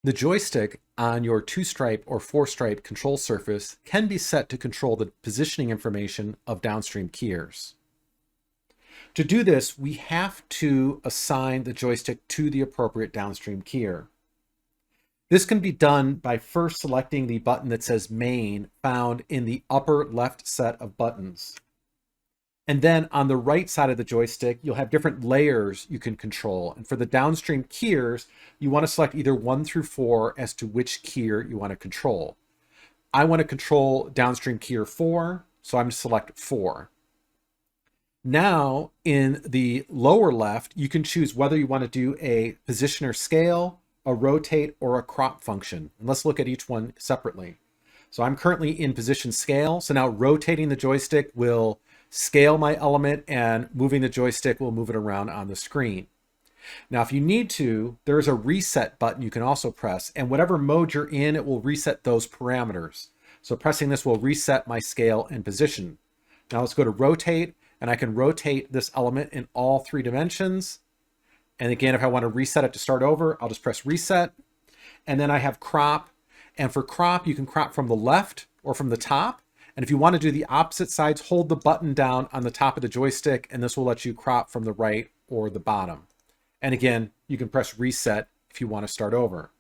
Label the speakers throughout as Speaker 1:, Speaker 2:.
Speaker 1: The joystick on your 2-stripe or 4-stripe control surface can be set to control the positioning information of downstream keyers. To do this, we have to assign the joystick to the appropriate downstream keyer. This can be done by first selecting the button that says Main found in the upper left set of buttons. And then on the right side of the joystick, you'll have different layers you can control. And for the downstream keyers, you want to select either 1 through 4 as to which keyer you want to control. I want to control downstream keyer 4, so I'm going to select 4. Now, in the lower left, you can choose whether you want to do a position or scale, a rotate, or a crop function. And let's look at each one separately. So I'm currently in position scale. So now rotating the joystick will scale my element, and moving the joystick will move it around on the screen. Now, if you need to, there's a reset button you can also press, and whatever mode you're in, it will reset those parameters. So pressing this will reset my scale and position. Now let's go to rotate, and I can rotate this element in all 3 dimensions. And again, if I want to reset it to start over, I'll just press reset. And then I have crop. And for crop, you can crop from the left or from the top. And if you want to do the opposite sides, hold the button down on the top of the joystick, and this will let you crop from the right or the bottom. And again, you can press reset if you want to start over.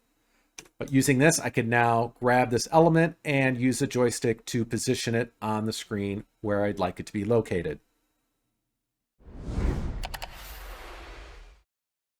Speaker 1: But using this, I can now grab this element and use the joystick to position it on the screen where I'd like it to be located.